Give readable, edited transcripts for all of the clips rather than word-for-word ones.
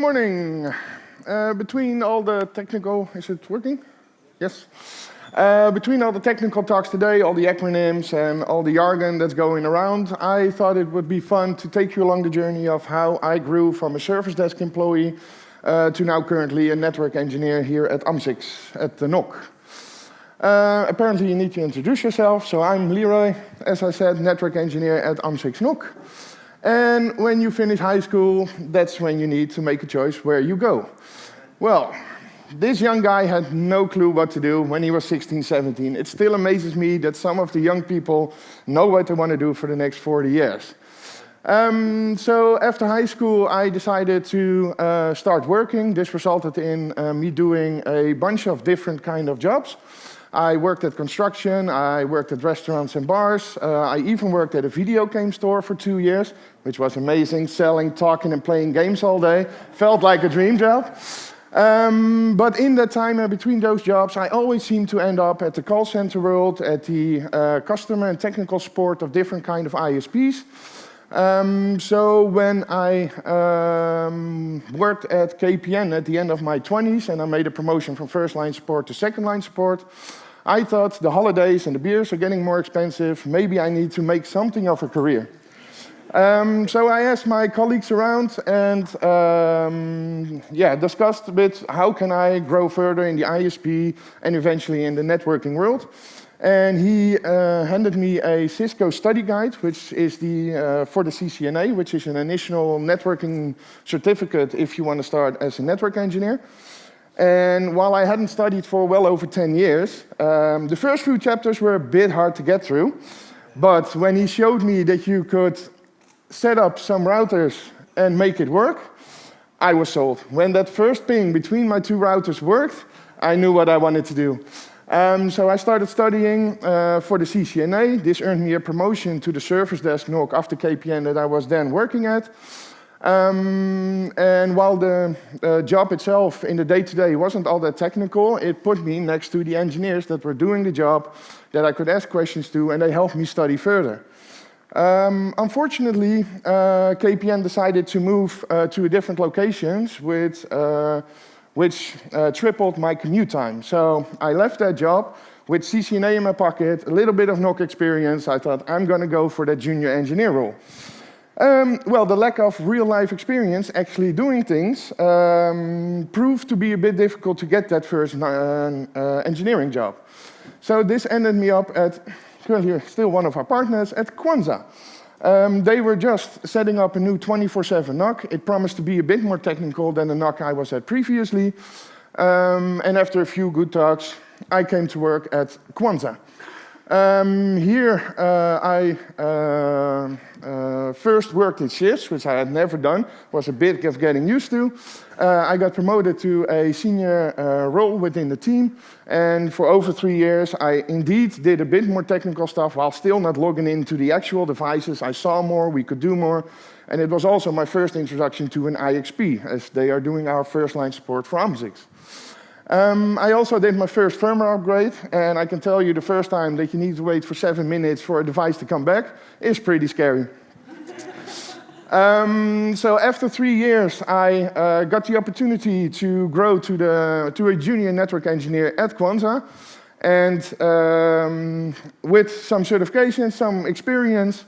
morning. Between all the technical, is it working? Yes. Between all the technical talks today, all the acronyms and all the jargon that's going around, I thought it would be fun to take you along the journey of how I grew from a service desk employee to now currently a network engineer here at AMS-IX, at the NOC. Apparently you need to introduce yourself, so I'm Leroy, as I said, network engineer at AMS-IX NOC. And when you finish high school, that's when you need to make a choice where you go. Well, this young guy had no clue what to do when he was 16, 17. It still amazes me that some of the young people know what they want to do for the next 40 years. So after high school, I decided to start working. This resulted in me doing a bunch of different kind of jobs. I worked at construction, I worked at restaurants and bars, I even worked at a video game store for 2 years, which was amazing, selling, talking and playing games all day. Felt like a dream job. But in that time between those jobs, I always seemed to end up at the call center world, at the customer and technical support of different kind of ISPs. So when I worked at KPN at the end of my 20s and I made a promotion from first line support to second line support, I thought the holidays and the beers are getting more expensive, maybe I need to make something of a career. So I asked my colleagues around and discussed a bit how can I grow further in the ISP and eventually in the networking world. And he handed me a Cisco study guide, which is for the CCNA, which is an initial networking certificate if you want to start as a network engineer. And while I hadn't studied for well over 10 years, the first few chapters were a bit hard to get through. But when he showed me that you could set up some routers and make it work, I was sold. When that first ping between my two routers worked, I knew what I wanted to do. So I started studying for the CCNA. This earned me a promotion to the service desk NOC after KPN that I was then working at. And while the job itself in the day-to-day wasn't all that technical, it put me next to the engineers that were doing the job that I could ask questions to, and they helped me study further. Unfortunately, KPN decided to move to a different locations which tripled my commute time. So I left that job with CCNA in my pocket, a little bit of NOC experience. I thought, I'm going to go for that junior engineer role. Well, the lack of real-life experience actually doing things proved to be a bit difficult to get that first engineering job. So this ended me up at, currently still one of our partners, at Kwanza. They were just setting up a new 24/7 NOC. It promised to be a bit more technical than the NOC I was at previously. And after a few good talks, I came to work at Kwanza. Here I first worked in shifts, which I had never done. Was a bit of getting used to. I got promoted to a senior role within the team. And for over 3 years, I indeed did a bit more technical stuff while still not logging into the actual devices. I saw more, we could do more. And it was also my first introduction to an IXP, as they are doing our first line support for AMS-IX. I also did my first firmware upgrade, and I can tell you the first time that you need to wait for 7 minutes for a device to come back is pretty scary. So after 3 years, I got the opportunity to grow to a junior network engineer at Kwanza. And with some certification, some experience,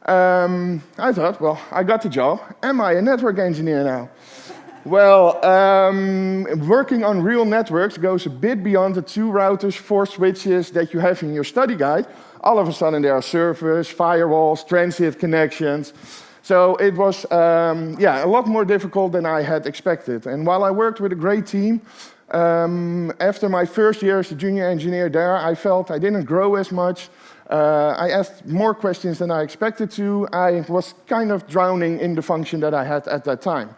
I thought, well, I got the job. Am I a network engineer now? Well, working on real networks goes a bit beyond the 2 routers, 4 switches that you have in your study guide. All of a sudden there are servers, firewalls, transit connections. So it was a lot more difficult than I had expected. And while I worked with a great team, after my first year as a junior engineer there, I felt I didn't grow as much. I asked more questions than I expected to. I was kind of drowning in the function that I had at that time.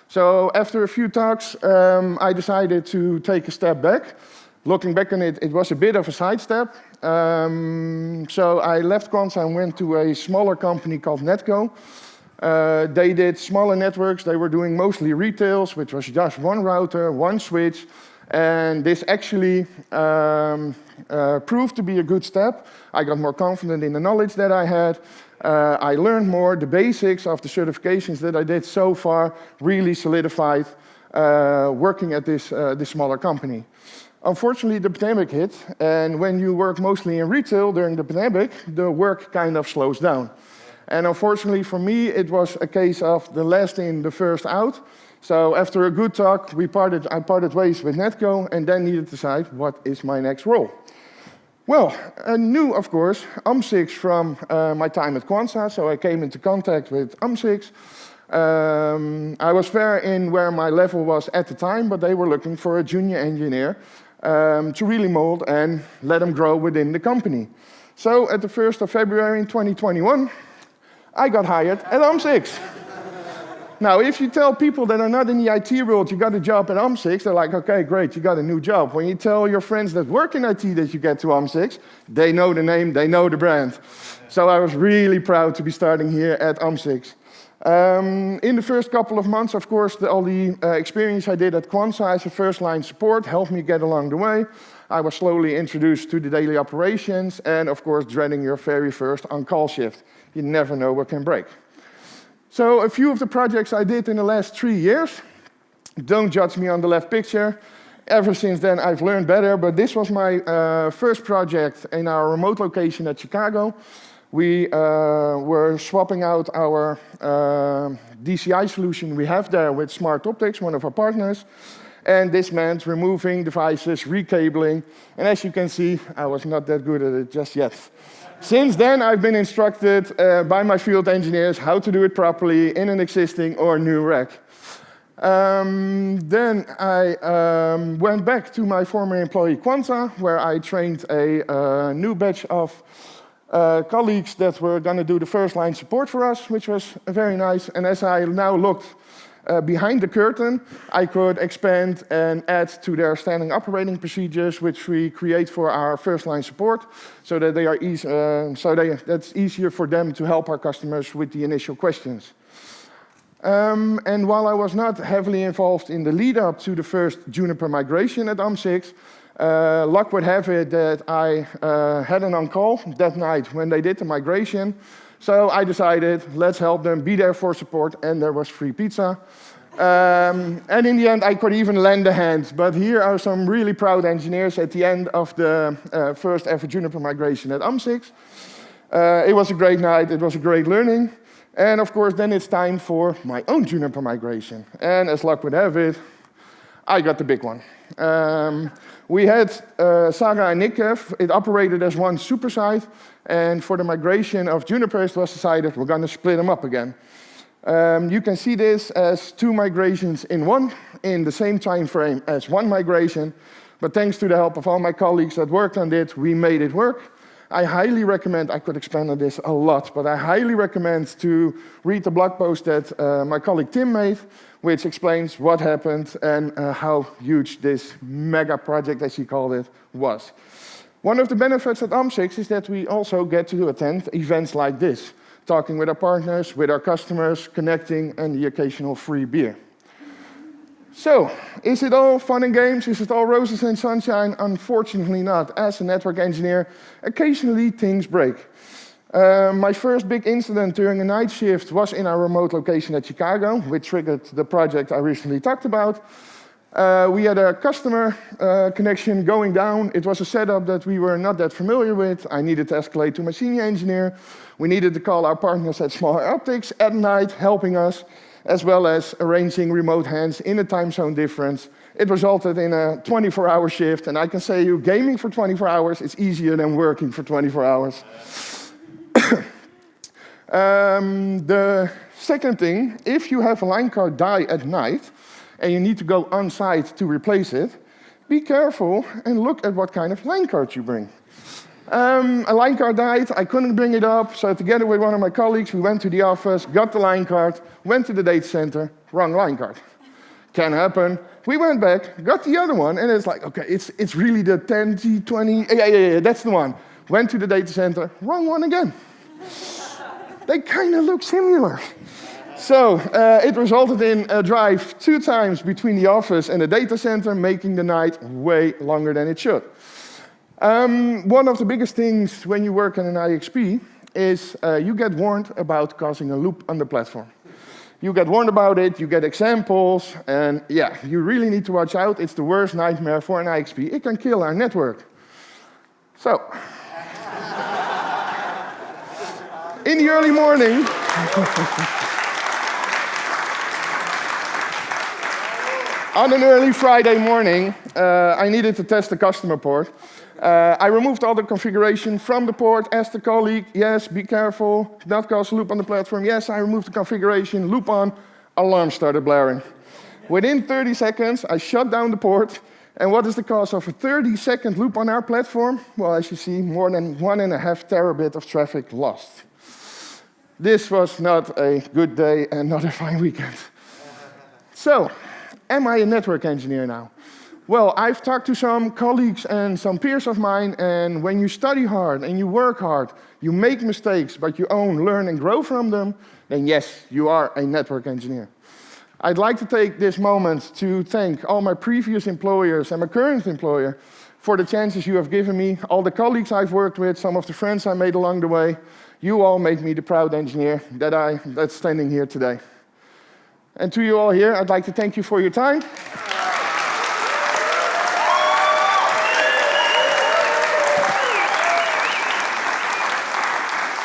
So after a few talks, I decided to take a step back. Looking back on it, it was a bit of a sidestep. So I left Kwanza and went to a smaller company called Netco. They did smaller networks. They were doing mostly retails, which was just 1 router, 1 switch. And this actually proved to be a good step. I got more confident in the knowledge that I had. I learned more. The basics of the certifications that I did so far really solidified working at this smaller company. Unfortunately, the pandemic hit, and when you work mostly in retail during the pandemic, the work kind of slows down. And unfortunately for me, it was a case of the last in, the first out. So after a good talk, I parted ways with Netco, and then needed to decide what is my next role. Well, I knew, of course, AMS-IX from my time at Quanta, so I came into contact with AMS-IX. I was fair in where my level was at the time, but they were looking for a junior engineer to really mold and let them grow within the company. So at the 1st of February in 2021, I got hired at AMS-IX. Now, if you tell people that are not in the IT world, you got a job at AMS-IX, they're like, okay, great, you got a new job. When you tell your friends that work in IT that you get to AMS-IX, they know the name, they know the brand. So I was really proud to be starting here at AMS-IX. In the first couple of months, of course, all the experience I did at Quanta as a first-line support helped me get along the way. I was slowly introduced to the daily operations and, of course, dreading your very first on-call shift. You never know what can break. So a few of the projects I did in the last 3 years, don't judge me on the left picture. Ever since then, I've learned better, but this was my first project in our remote location at Chicago. We were swapping out our DCI solution we have there with Smart Optics, one of our partners. And this meant removing devices, recabling. And as you can see, I was not that good at it just yet. Since then, I've been instructed by my field engineers how to do it properly in an existing or new rack. Then I went back to my former employee Quanta, where I trained a new batch of colleagues that were going to do the first-line support for us, which was very nice. And as I now looked behind the curtain, I could expand and add to their standing operating procedures, which we create for our first-line support, so that they are that's easier for them to help our customers with the initial questions. And while I was not heavily involved in the lead-up to the first Juniper migration at AMS-IX, luck would have it that I had an on-call that night when they did the migration. So I decided, let's help them, be there for support, and there was free pizza. And in the end, I could even lend a hand. But here are some really proud engineers at the end of the first ever Juniper migration at AMS-IX. It was a great night, it was a great learning. And of course, then it's time for my own Juniper migration. And as luck would have it, I got the big one. We had Saga and Nikkev. It operated as one supersite, and for the migration of Juniper, it was decided we're going to split them up again. You can see this as 2 migrations in one, in the same time frame as 1 migration, but thanks to the help of all my colleagues that worked on it, we made it work. I highly recommend, I could expand on this a lot, but I highly recommend to read the blog post that my colleague Tim made, which explains what happened and how huge this mega project, as he called it, was. One of the benefits at AMS-IX is that we also get to attend events like this, talking with our partners, with our customers, connecting, and the occasional free beer. So, is it all fun and games? Is it all roses and sunshine? Unfortunately not. As a network engineer, occasionally things break. My first big incident during a night shift was in our remote location at Chicago, which triggered the project I recently talked about. We had a customer connection going down. It was a setup that we were not that familiar with. I needed to escalate to my senior engineer. We needed to call our partners at Smart Optics at night, helping us, as well as arranging remote hands in a time zone difference. It resulted in a 24-hour shift, and I can say you, gaming for 24 hours is easier than working for 24 hours. The second thing, if you have a line card die at night, and you need to go on site to replace it, be careful and look at what kind of line card you bring. A line card died, I couldn't bring it up, so together with one of my colleagues, we went to the office, got the line card, went to the data center, wrong line card. Can happen. We went back, got the other one, and it's like, okay, it's really the 10G20, yeah, that's the one. Went to the data center, wrong one again. They kind of look similar. So it resulted in a drive 2 times between the office and the data center, making the night way longer than it should. One of the biggest things when you work in an IXP is you get warned about causing a loop on the platform. You get warned about it, you get examples, and yeah, you really need to watch out. It's the worst nightmare for an IXP. It can kill our network. So, in the early morning, on an early Friday morning, I needed to test the customer port. I removed all the configuration from the port, asked the colleague, yes, be careful, not cause a loop on the platform. Yes, I removed the configuration, loop on, alarm started blaring. Within 30 seconds, I shut down the port, and what is the cause of a 30-second loop on our platform? Well, as you see, more than 1.5 terabit of traffic lost. This was not a good day and not a fine weekend. So, am I a network engineer now? Well, I've talked to some colleagues and some peers of mine, and when you study hard and you work hard, you make mistakes, but you learn and grow from them, then yes, you are a network engineer. I'd like to take this moment to thank all my previous employers and my current employer for the chances you have given me, all the colleagues I've worked with, some of the friends I made along the way. You all make me the proud engineer that's standing here today. And to you all here, I'd like to thank you for your time.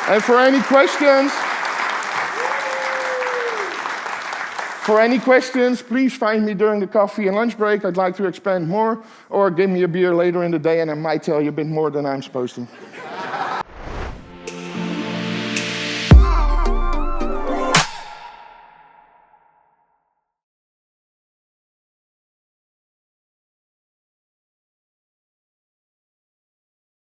And for any questions, please find me during the coffee and lunch break. I'd like to expand more, or give me a beer later in the day and I might tell you a bit more than I'm supposed to.